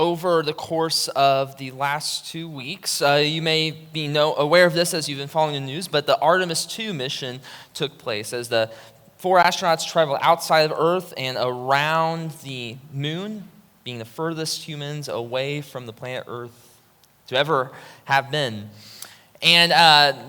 over the course of the last 2 weeks. You may be aware of this as you've been following the news, but the Artemis II mission took place as the 4 astronauts traveled outside of Earth and around the moon, being the furthest humans away from the planet Earth to ever have been. And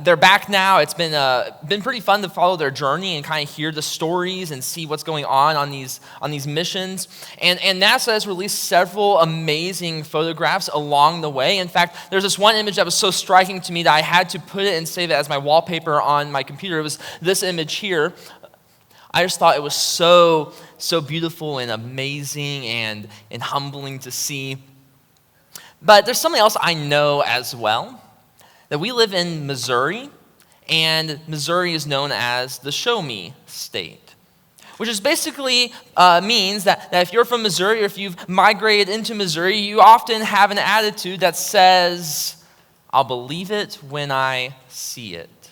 they're back now. It's been pretty fun to follow their journey and kind of hear the stories and see what's going on these missions. And NASA has released several amazing photographs along the way. In fact, there's this one image that was so striking to me that I had to put it and save it as my wallpaper on my computer. It was this image here. I just thought it was so beautiful and amazing and humbling to see. But there's something else I know as well. That we live in Missouri, and Missouri is known as the Show Me State, which is basically means that if you're from Missouri or if you've migrated into Missouri, you often have an attitude that says, I'll believe it when I see it.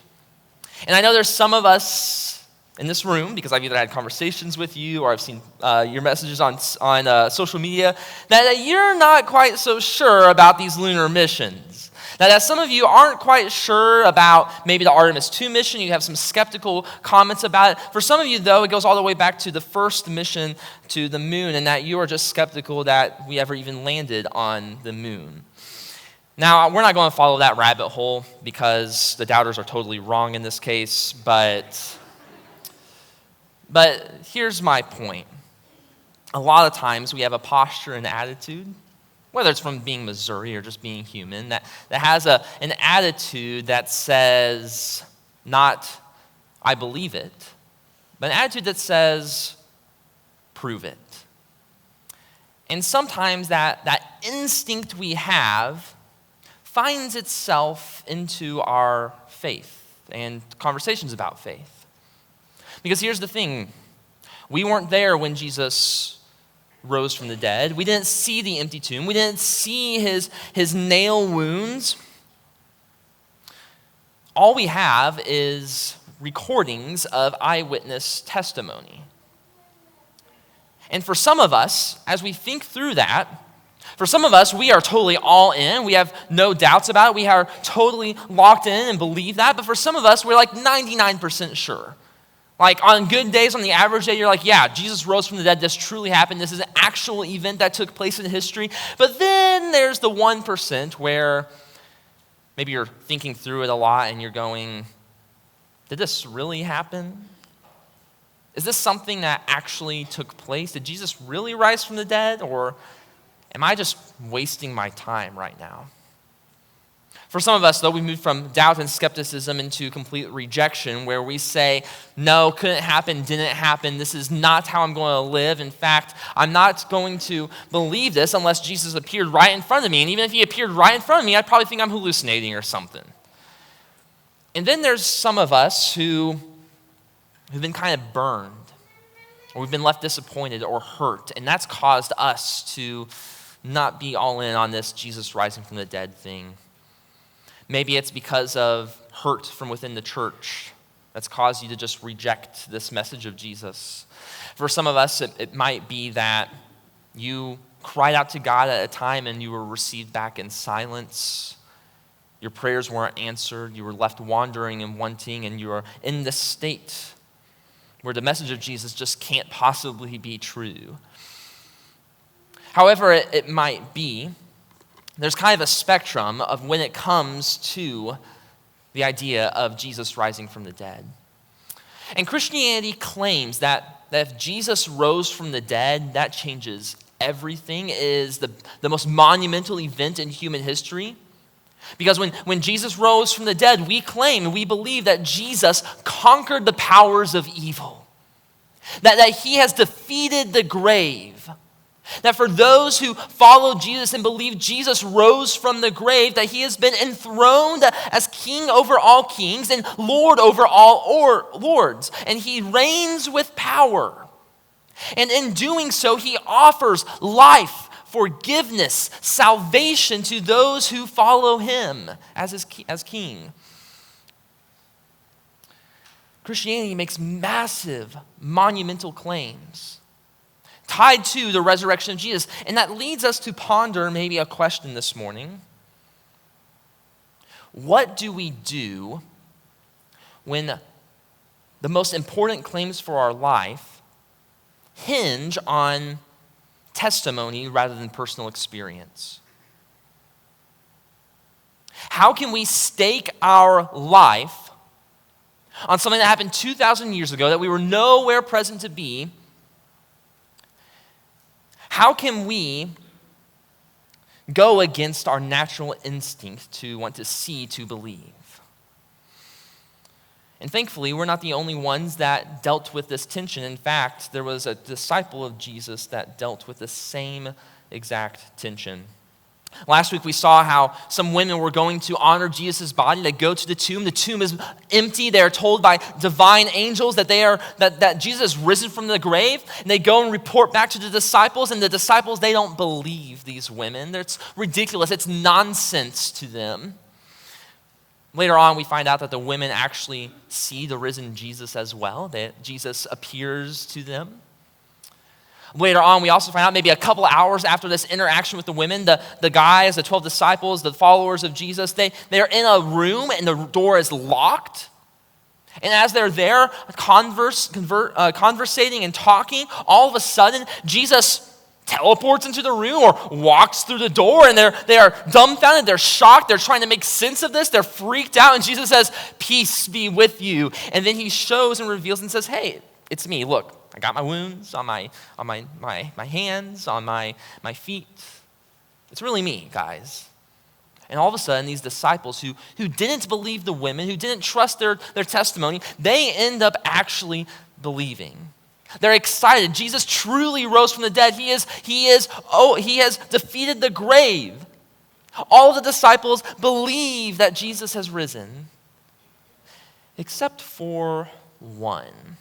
And I know there's some of us in this room, because I've either had conversations with you or I've seen your messages on social media, that you're not quite so sure about these lunar missions. Now, that some of you aren't quite sure about maybe the Artemis II mission, you have some skeptical comments about it. For some of you, though, it goes all the way back to the first mission to the moon, and that you are just skeptical that we ever even landed on the moon. Now, we're not going to follow that rabbit hole because the doubters are totally wrong in this case, but here's my point. A lot of times we have a posture and attitude, whether it's from being Missouri or just being human, that has an attitude that says, not, I believe it, but an attitude that says, prove it. And sometimes that instinct we have finds itself into our faith and conversations about faith. Because here's the thing, we weren't there when Jesus rose from the dead. We didn't see the empty tomb. We didn't see his nail wounds. All we have is recordings of eyewitness testimony. And for some of us, as we think through that, for some of us, we are totally all in. We have no doubts about it. We are totally locked in and believe that. But for some of us, we're like 99% sure. Like on good days, on the average day, you're like, yeah, Jesus rose from the dead. This truly happened. This is an actual event that took place in history. But then there's the 1% where maybe you're thinking through it a lot and you're going, did this really happen? Is this something that actually took place? Did Jesus really rise from the dead? Or am I just wasting my time right now? For some of us, though, we moved from doubt and skepticism into complete rejection, where we say, no, couldn't happen, didn't happen, this is not how I'm going to live. In fact, I'm not going to believe this unless Jesus appeared right in front of me. And even if he appeared right in front of me, I'd probably think I'm hallucinating or something. And then there's some of us who've been kind of burned, or we've been left disappointed or hurt, and that's caused us to not be all in on this Jesus rising from the dead thing. Maybe it's because of hurt from within the church that's caused you to just reject this message of Jesus. For some of us, it might be that you cried out to God at a time and you were received back in silence. Your prayers weren't answered. You were left wandering and wanting, and you are in this state where the message of Jesus just can't possibly be true. However it might be, there's kind of a spectrum of when it comes to the idea of Jesus rising from the dead. And Christianity claims that if Jesus rose from the dead, that changes everything. It is the most monumental event in human history. Because when Jesus rose from the dead, we claim and we believe that Jesus conquered the powers of evil. That he has defeated the grave. That for those who follow Jesus and believe Jesus rose from the grave, that he has been enthroned as king over all kings and lord over all lords. And he reigns with power. And in doing so, he offers life, forgiveness, salvation to those who follow him as king. Christianity makes massive, monumental claims, tied to the resurrection of Jesus. And that leads us to ponder maybe a question this morning. What do we do when the most important claims for our life hinge on testimony rather than personal experience? How can we stake our life on something that happened 2,000 years ago that we were nowhere present to be? How can we go against our natural instinct to want to see, to believe? And thankfully, we're not the only ones that dealt with this tension. In fact, there was a disciple of Jesus that dealt with the same exact tension. Last week we saw how some women were going to honor Jesus' body. They go to the tomb. The tomb is empty. They are told by divine angels that Jesus is risen from the grave. And they go and report back to the disciples. And the disciples, they don't believe these women. It's ridiculous. It's nonsense to them. Later on, we find out that the women actually see the risen Jesus as well, that Jesus appears to them. Later on, we also find out maybe a couple hours after this interaction with the women, the guys, the 12 disciples, the followers of Jesus, they're in a room and the door is locked. And as they're there conversating and talking, all of a sudden, Jesus teleports into the room or walks through the door, and they are dumbfounded, they're shocked, they're trying to make sense of this, they're freaked out, and Jesus says, "Peace be with you." And then he shows and reveals and says, "Hey, it's me, look. I got my wounds on my hands, on my feet. It's really me, guys." And all of a sudden, these disciples who didn't believe the women, who didn't trust their testimony, they end up actually believing. They're excited. Jesus truly rose from the dead. He has defeated the grave. All of the disciples believe that Jesus has risen, except for one.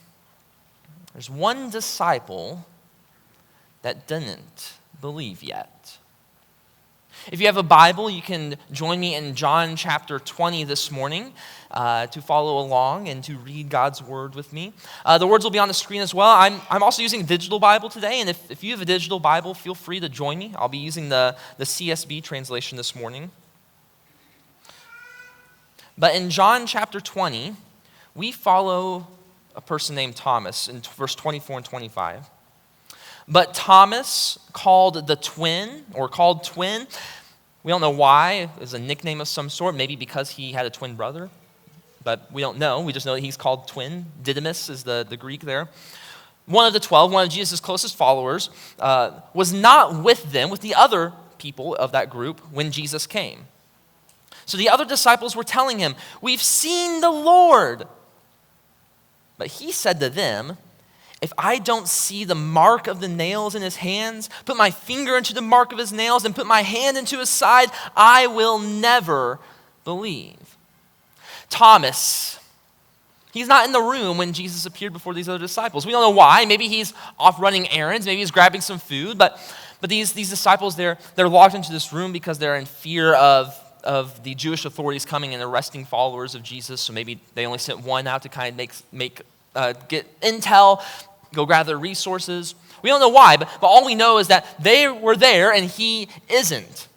There's one disciple that didn't believe yet. If you have a Bible, you can join me in John chapter 20 this morning to follow along and to read God's word with me. The words will be on the screen as well. I'm also using a digital Bible today, and if you have a digital Bible, feel free to join me. I'll be using the CSB translation this morning. But in John chapter 20, we follow a person named Thomas in verse 24 and 25. But Thomas, called twin, we don't know why, it was a nickname of some sort, maybe because he had a twin brother, but we don't know. We just know that he's called twin. Didymus is the Greek there. One of the 12, one of Jesus' closest followers, was not with them, with the other people of that group when Jesus came. So the other disciples were telling him, "We've seen the Lord." But he said to them, "If I don't see the mark of the nails in his hands, put my finger into the mark of his nails, and put my hand into his side, I will never believe." Thomas, he's not in the room when Jesus appeared before these other disciples. We don't know why. Maybe he's off running errands. Maybe he's grabbing some food. But these disciples, they're locked into this room because they're in fear of the Jewish authorities coming and arresting followers of Jesus. So maybe they only sent one out to kind of get intel, go gather resources. We don't know why, but all we know is that they were there and he isn't.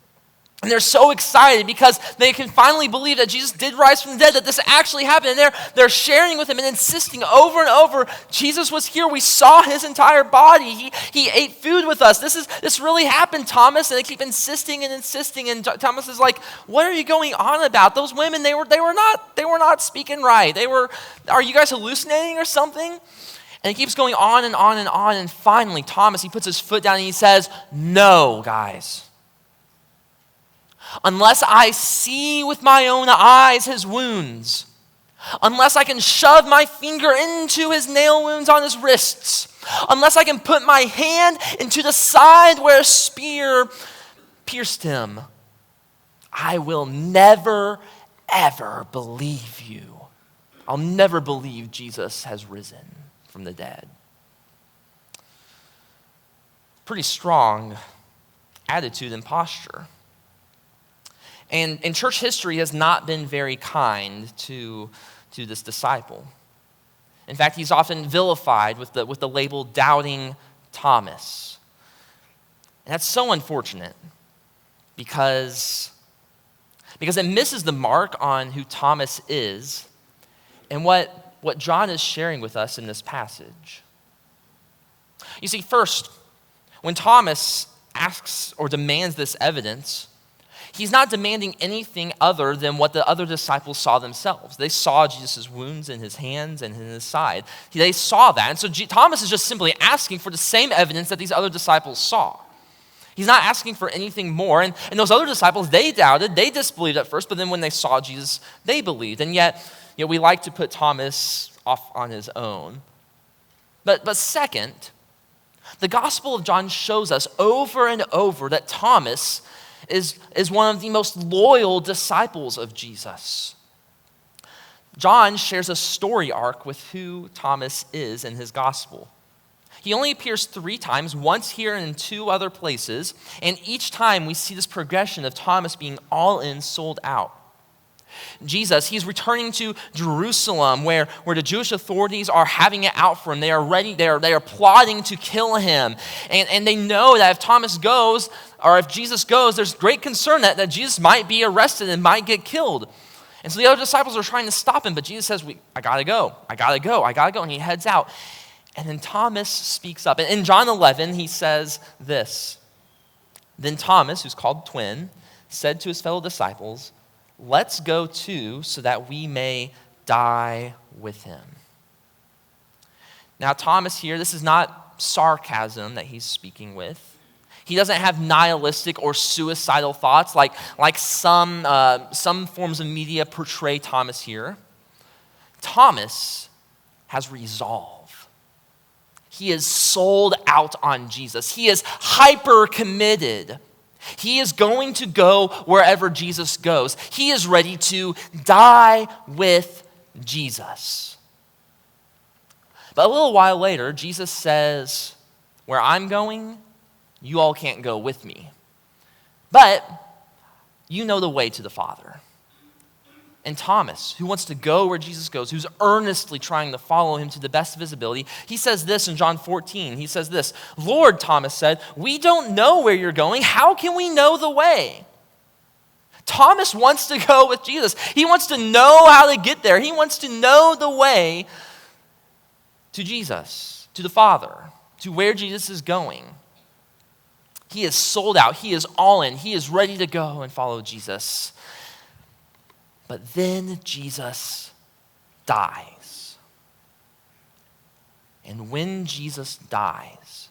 And they're so excited because they can finally believe that Jesus did rise from the dead, that this actually happened. And they're sharing with him and insisting over and over, "Jesus was here. We saw his entire body. He ate food with us. This really happened, Thomas." And they keep insisting and insisting. And Thomas is like, "What are you going on about? Those women, they were not speaking right. Are you guys hallucinating or something?" And he keeps going on and on and on. And finally, Thomas, he puts his foot down and he says, "No, guys. Unless I see with my own eyes his wounds, unless I can shove my finger into his nail wounds on his wrists, unless I can put my hand into the side where a spear pierced him, I will never, ever believe you." I'll never believe Jesus has risen from the dead. Pretty strong attitude and posture. And church history has not been very kind to this disciple. In fact, he's often vilified with the label doubting Thomas. And that's so unfortunate because it misses the mark on who Thomas is and what John is sharing with us in this passage. You see, first, when Thomas asks or demands this evidence, he's not demanding anything other than what the other disciples saw themselves. They saw Jesus' wounds in his hands and in his side. They saw that. And so Thomas is just simply asking for the same evidence that these other disciples saw. He's not asking for anything more. And those other disciples, they doubted, they disbelieved at first, but then when they saw Jesus, they believed. And yet, we like to put Thomas off on his own. But second, the Gospel of John shows us over and over that Thomas is one of the most loyal disciples of Jesus. John shares a story arc with who Thomas is in his gospel. He only appears 3 times, once here and in 2 other places, and each time we see this progression of Thomas being all in, sold out. Jesus, he's returning to Jerusalem where the Jewish authorities are having it out for him. They are ready, they are plotting to kill him. And they know that if Thomas goes, or if Jesus goes, there's great concern that Jesus might be arrested and might get killed. And so the other disciples are trying to stop him, but Jesus says, I gotta go, and he heads out. And then Thomas speaks up. And in John 11, he says this. Then Thomas, who's called Twin, said to his fellow disciples, let's go too, so that we may die with him. Now, Thomas here, this is not sarcasm that he's speaking with. He doesn't have nihilistic or suicidal thoughts like some forms of media portray Thomas here. Thomas has resolve. He is sold out on Jesus. He is hyper committed. He is going to go wherever Jesus goes. He is ready to die with Jesus. But a little while later, Jesus says, where I'm going, you all can't go with me. But you know the way to the Father. And Thomas, who wants to go where Jesus goes, who's earnestly trying to follow him to the best of his ability, he says this in John 14. He says this, Lord, Thomas said, we don't know where you're going. How can we know the way? Thomas wants to go with Jesus. He wants to know how to get there. He wants to know the way to Jesus, to the Father, to where Jesus is going. He is sold out. He is all in. He is ready to go and follow Jesus. But then Jesus dies. And when Jesus dies,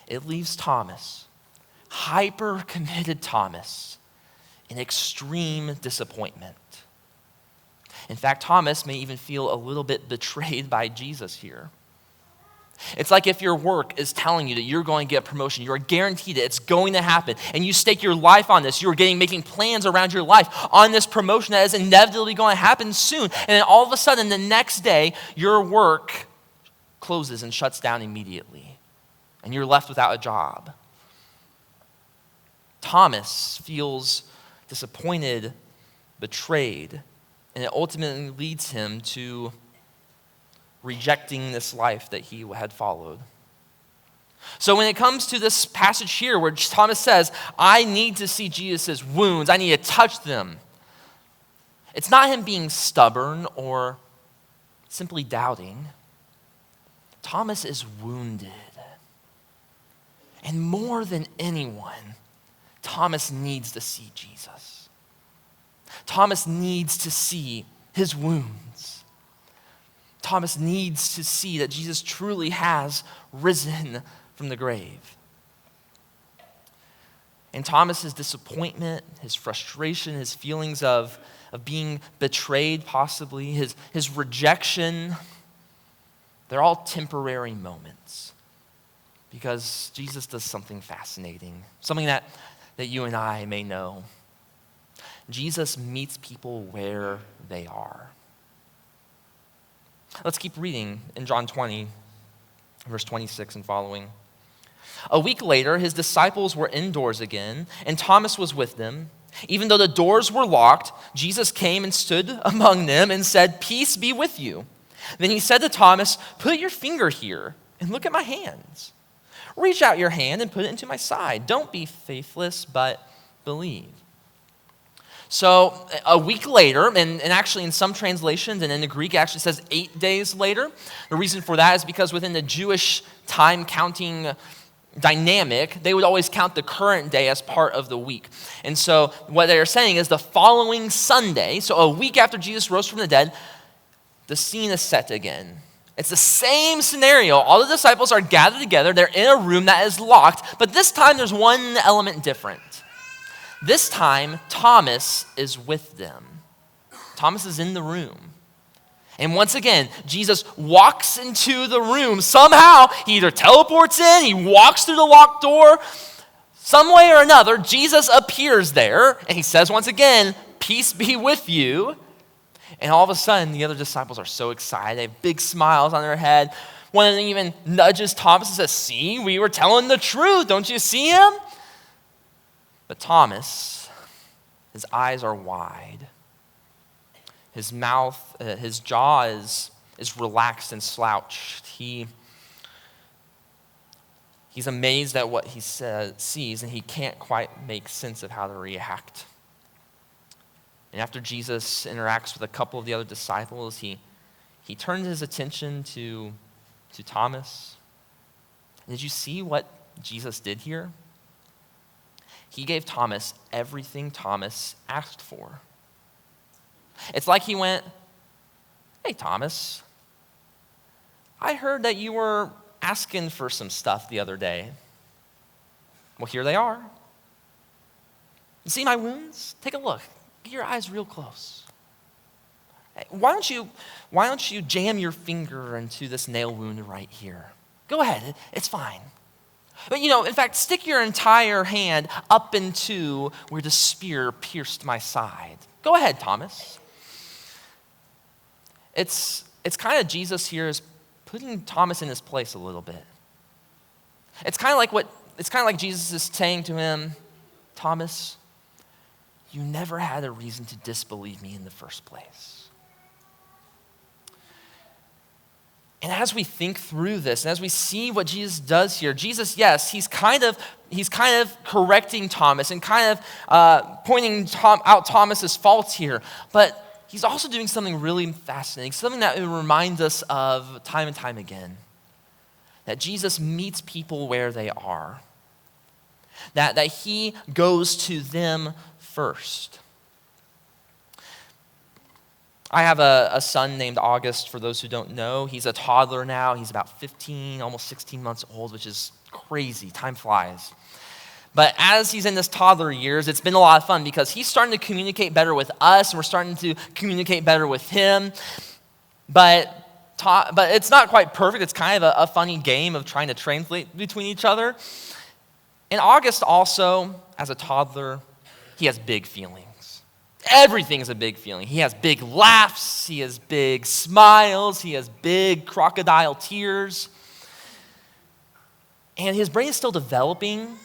it leaves Thomas, hyper-committed Thomas, in extreme disappointment. In fact, Thomas may even feel a little bit betrayed by Jesus here. It's like if your work is telling you that you're going to get a promotion, you're guaranteed it's going to happen, and you stake your life on this. You're making plans around your life on this promotion that is inevitably going to happen soon. And then all of a sudden, the next day, your work closes and shuts down immediately, and you're left without a job. Thomas feels disappointed, betrayed, and it ultimately leads him to rejecting this life that he had followed. So when it comes to this passage here where Thomas says, I need to see Jesus' wounds, I need to touch them, it's not him being stubborn or simply doubting. Thomas is wounded. And more than anyone, Thomas needs to see Jesus. Thomas needs to see his wounds. Thomas needs to see that Jesus truly has risen from the grave. And Thomas's disappointment, his frustration, his feelings of being betrayed possibly, his rejection, they're all temporary moments because Jesus does something fascinating, something that you and I may know. Jesus meets people where they are. Let's keep reading in John 20, verse 26 and following. A week later, his disciples were indoors again, and Thomas was with them. Even though the doors were locked, Jesus came and stood among them and said, "Peace be with you." Then he said to Thomas, "Put your finger here and look at my hands. Reach out your hand and put it into my side. Don't be faithless, but believe. So a week later, and actually in some translations, and in the Greek it actually says 8 days later. The reason for that is because within the Jewish time counting dynamic, they would always count the current day as part of the week. And so what they're saying is the following Sunday, so a week after Jesus rose from the dead, the scene is set again. It's the same scenario. All the disciples are gathered together. They're in a room that is locked, but this time there's one element different. This time, Thomas is with them. Thomas is in the room. And once again, Jesus walks into the room. Somehow, he either teleports in, he walks through the locked door. Some way or another, Jesus appears there, and he says once again, "Peace be with you." And all of a sudden, the other disciples are so excited. They have big smiles on their head. One of them even nudges Thomas and says, "See, we were telling the truth. Don't you see him?" But Thomas, his eyes are wide. His mouth, his jaw is relaxed and slouched. He's amazed at what he sees, and he can't quite make sense of how to react. And after Jesus interacts with a couple of the other disciples, he turns his attention to Thomas. And did you see what Jesus did here? He gave Thomas everything Thomas asked for. It's like he went, "Hey, Thomas, I heard that you were asking for some stuff the other day. Well, here they are. You see my wounds? Take a look. Get your eyes real close. Hey, why don't you jam your finger into this nail wound right here? Go ahead, it's fine. But in fact, stick your entire hand up into where the spear pierced my side. Go ahead, Thomas." It's kind of Jesus here is putting Thomas in his place a little bit. It's kind of like Jesus is saying to him, "Thomas, you never had a reason to disbelieve me in the first place." And as we think through this, and as we see what Jesus does here, Jesus, yes, he's kind of correcting Thomas and kind of pointing out Thomas's faults here, but he's also doing something really fascinating, something that reminds us of time and time again, that Jesus meets people where they are, that he goes to them first. I have a son named August, for those who don't know. He's a toddler now. He's about 15, almost 16 months old, which is crazy. Time flies. But as he's in his toddler years, it's been a lot of fun because he's starting to communicate better with us, and we're starting to communicate better with him. But it's not quite perfect. It's kind of a funny game of trying to translate between each other. And August also, as a toddler, he has big feelings. Everything is a big feeling. He has big laughs. He has big smiles. He has big crocodile tears. And his brain is still developing.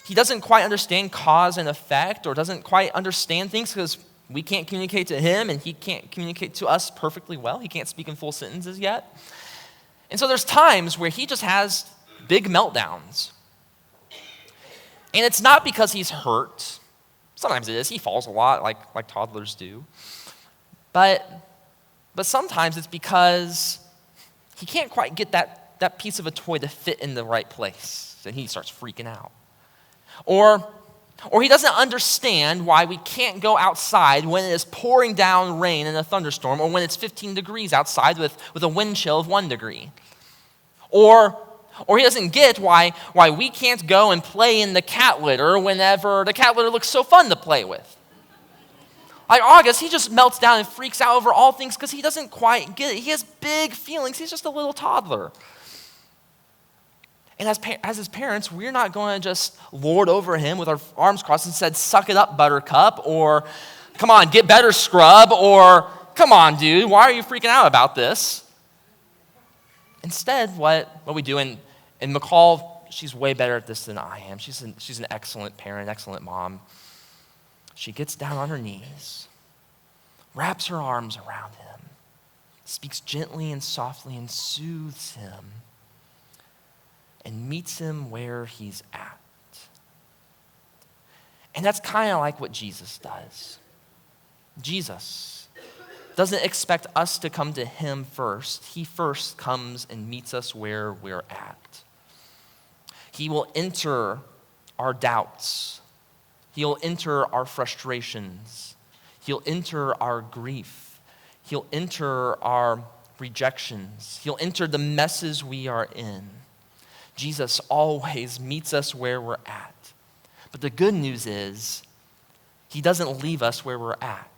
He doesn't quite understand cause and effect, or doesn't quite understand things because we can't communicate to him and he can't communicate to us perfectly well. He can't speak in full sentences yet. And so there's times where he just has big meltdowns. And it's not because he's hurt. Sometimes it is. He falls a lot like toddlers do. But sometimes it's because he can't quite get that piece of a toy to fit in the right place. And he starts freaking out. Or he doesn't understand why we can't go outside when it is pouring down rain in a thunderstorm, or when it's 15 degrees outside with a wind chill of 1 degree. Or he doesn't get why we can't go and play in the cat litter whenever the cat litter looks so fun to play with. Like August, he just melts down and freaks out over all things because he doesn't quite get it. He has big feelings. He's just a little toddler. And as his parents, we're not going to just lord over him with our arms crossed and said, "Suck it up, buttercup," or "Come on, get better, scrub," or "Come on, dude, why are you freaking out about this?" Instead, what we do, and McCall, she's way better at this than I am. She's an excellent parent, excellent mom. She gets down on her knees, wraps her arms around him, speaks gently and softly and soothes him. and meets him where he's at. And that's kind of like what Jesus does. Jesus doesn't expect us to come to him first. He first comes and meets us where we're at. He will enter our doubts. He'll enter our frustrations. He'll enter our grief. He'll enter our rejections. He'll enter the messes we are in. Jesus always meets us where we're at. But the good news is, he doesn't leave us where we're at.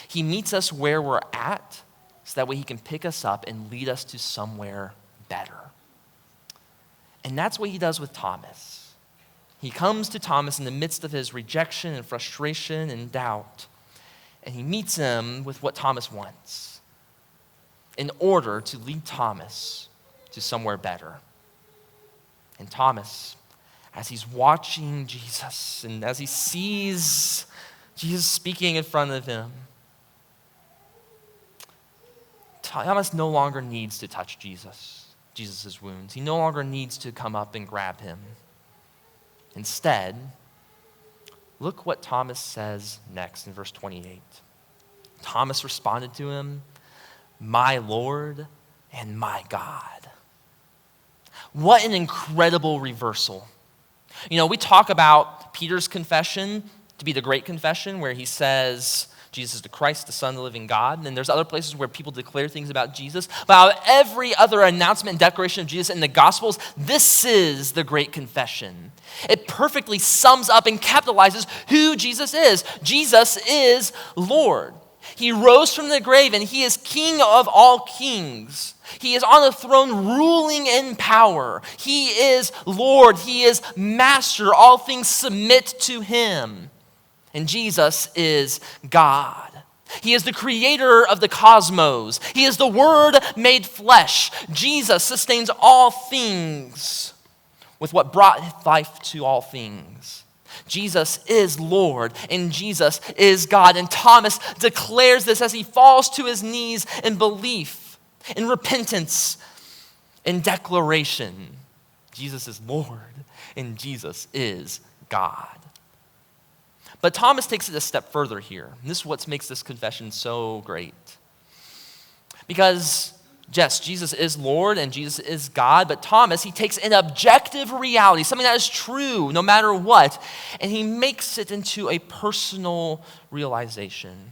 He meets us where we're at so that way he can pick us up and lead us to somewhere better. And that's what he does with Thomas. He comes to Thomas in the midst of his rejection and frustration and doubt, and he meets him with what Thomas wants in order to lead Thomas to somewhere better. And Thomas, as he's watching Jesus and as he sees Jesus speaking in front of him, Thomas no longer needs to touch Jesus' wounds. He no longer needs to come up and grab him. Instead, look what Thomas says next in verse 28. Thomas responded to him, "My Lord and my God." What an incredible reversal. You know, we talk about Peter's confession to be the great confession where he says, Jesus is the Christ, the Son of the living God. And there's other places where people declare things about Jesus. But out of every other announcement and declaration of Jesus in the Gospels, this is the great confession. It perfectly sums up and capitalizes who Jesus is. Jesus is Lord. He rose from the grave and he is King of all kings. He is on the throne ruling in power. He is Lord. He is Master. All things submit to him. And Jesus is God. He is the creator of the cosmos. He is the Word made flesh. Jesus sustains all things with what brought life to all things. Jesus is Lord and Jesus is God. And Thomas declares this as he falls to his knees in belief, in repentance, in declaration. Jesus is Lord and Jesus is God. But Thomas takes it a step further here. And this is what makes this confession so great. Because, yes, Jesus is Lord and Jesus is God, but Thomas, he takes an objective reality, something that is true no matter what, and he makes it into a personal realization.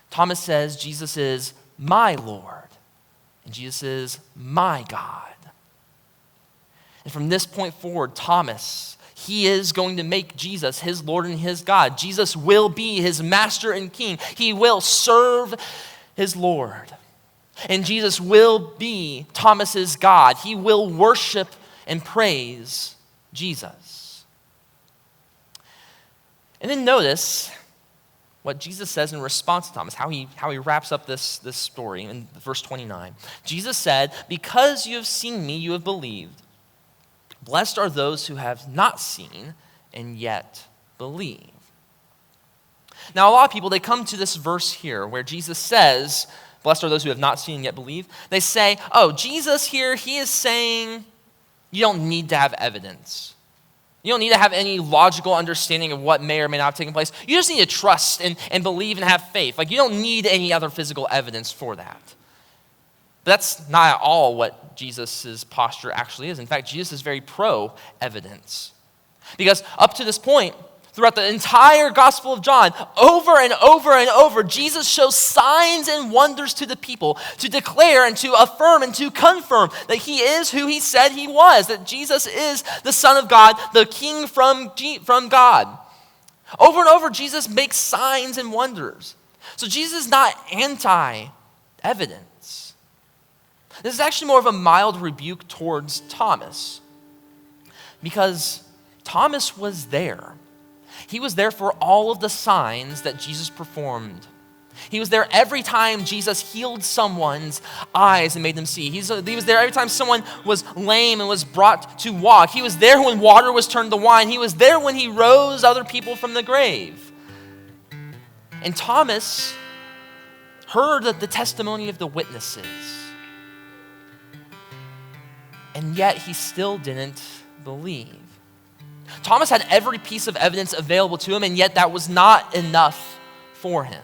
Thomas says, Jesus is my Lord and Jesus is my God. And from this point forward, Thomas, he is going to make Jesus his Lord and his God. Jesus will be his master and king. He will serve his Lord. And Jesus will be Thomas's God. He will worship and praise Jesus. And then notice what Jesus says in response to Thomas, how he wraps up this story in verse 29. Jesus said, "Because you have seen me, you have believed. Blessed are those who have not seen and yet believe." Now, a lot of people, they come to this verse here where Jesus says, blessed are those who have not seen and yet believe. They say, oh, Jesus here, he is saying you don't need to have evidence. You don't need to have any logical understanding of what may or may not have taken place. You just need to trust and believe and have faith. Like, you don't need any other physical evidence for that. But that's not at all what Jesus' posture actually is. In fact, Jesus is very pro-evidence. Because up to this point, throughout the entire Gospel of John, over and over and over, Jesus shows signs and wonders to the people to declare and to affirm and to confirm that he is who he said he was, that Jesus is the Son of God, the King from God. Over and over, Jesus makes signs and wonders. So Jesus is not anti-evidence. This is actually more of a mild rebuke towards Thomas, because Thomas was there. He was there for all of the signs that Jesus performed. He was there every time Jesus healed someone's eyes and made them see. He was there every time someone was lame and was brought to walk. He was there when water was turned to wine. He was there when he rose other people from the grave. And Thomas heard the testimony of the witnesses. and yet he still didn't believe. Thomas had every piece of evidence available to him, and yet that was not enough for him.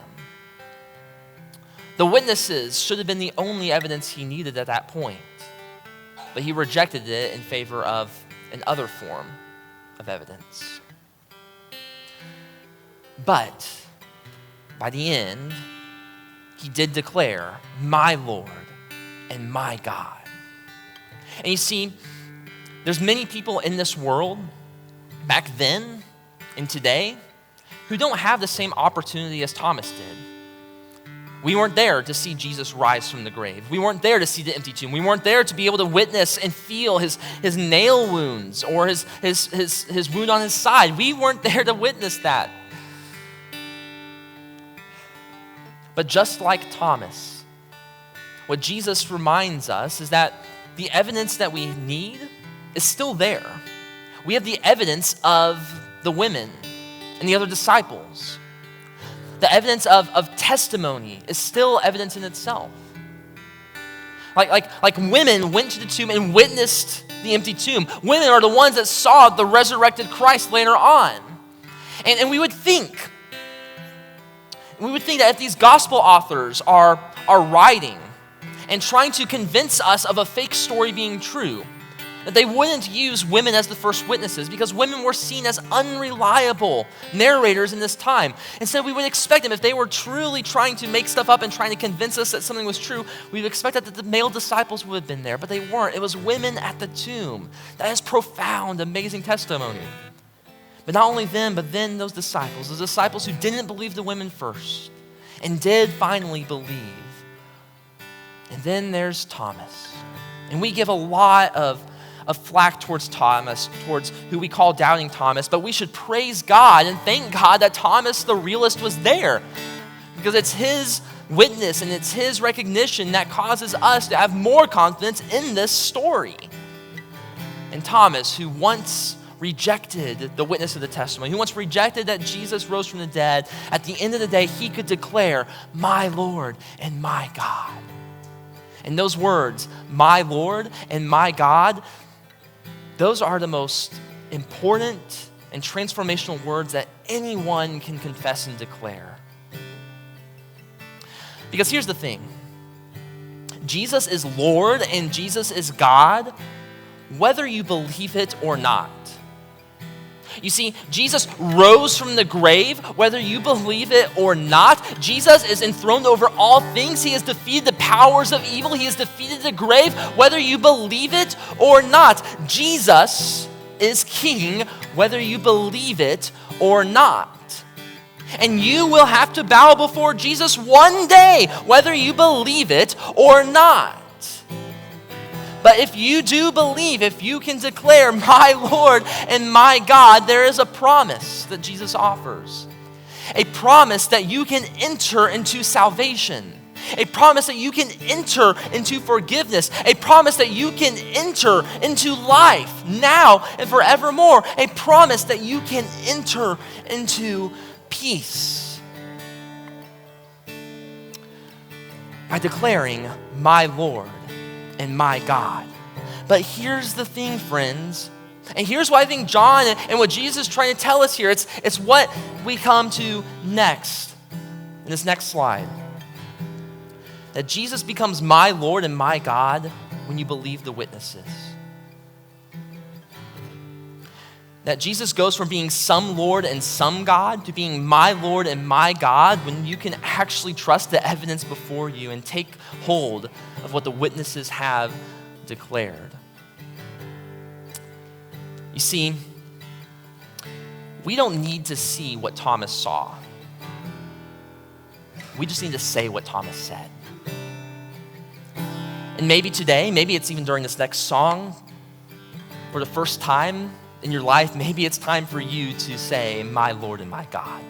The witnesses should have been the only evidence he needed at that point, but he rejected it in favor of another form of evidence. But by the end, he did declare, "My Lord and my God." And you see, there's many people in this world, back then and today, who don't have the same opportunity as Thomas did. We weren't there to see Jesus rise from the grave. We weren't there to see the empty tomb. We weren't there to be able to witness and feel his nail wounds or his wound on his side. We weren't there to witness that. But just like Thomas, what Jesus reminds us is that the evidence that we need is still there. We have the evidence of the women and the other disciples. The evidence of testimony is still evidence in itself. Like women went to the tomb and witnessed the empty tomb. Women are the ones that saw the resurrected Christ later on. And we would think that if these gospel authors are writing and trying to convince us of a fake story being true, that they wouldn't use women as the first witnesses, because women were seen as unreliable narrators in this time. Instead, we would expect them, if they were truly trying to make stuff up and trying to convince us that something was true, we would expect that the male disciples would have been there, but they weren't. It was women at the tomb. That is profound, amazing testimony. But not only them, but then those disciples, the disciples who didn't believe the women first and did finally believe. And then there's Thomas. And we give a lot of flack towards Thomas, towards who we call Doubting Thomas, but we should praise God and thank God that Thomas the realist was there, because it's his witness and it's his recognition that causes us to have more confidence in this story. And Thomas, who once rejected the witness of the testimony, who once rejected that Jesus rose from the dead, at the end of the day, he could declare, "My Lord and my God." And those words, "my Lord and my God," those are the most important and transformational words that anyone can confess and declare. Because here's the thing. Jesus is Lord and Jesus is God, whether you believe it or not. You see, Jesus rose from the grave, whether you believe it or not. Jesus is enthroned over all things. He has defeated the powers of evil. He has defeated the grave, whether you believe it or not. Jesus is King, whether you believe it or not. And you will have to bow before Jesus one day, whether you believe it or not. But if you do believe, if you can declare, "My Lord and my God," there is a promise that Jesus offers. A promise that you can enter into salvation. A promise that you can enter into forgiveness. A promise that you can enter into life now and forevermore. A promise that you can enter into peace. By declaring, "My Lord and my God." But here's the thing, friends, and here's why I think John and what Jesus is trying to tell us here, it's what we come to next, in this next slide. That Jesus becomes my Lord and my God when you believe the witnesses. That Jesus goes from being some Lord and some God to being my Lord and my God when you can actually trust the evidence before you and take hold of what the witnesses have declared. You see, we don't need to see what Thomas saw. We just need to say what Thomas said. And maybe today, maybe it's even during this next song, for the first time in your life, maybe it's time for you to say, "My Lord and my God."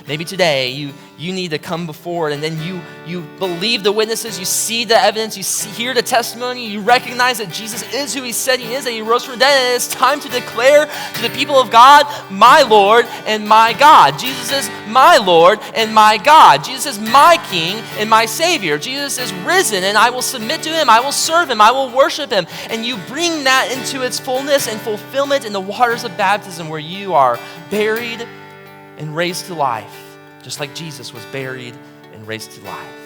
maybe today you need to come before, and then you believe the witnesses, you see the evidence, hear the testimony, you recognize that Jesus is who he said he is, that he rose from the dead, and it's time to declare to the people of God, my Lord and my God. Jesus is my Lord and my God. Jesus is my King and my Savior. Jesus is risen, and I will submit to him. I will serve him. I will worship him. And you bring that into its fullness and fulfillment in the waters of baptism, where you are buried and raised to life, just like Jesus was buried and raised to life.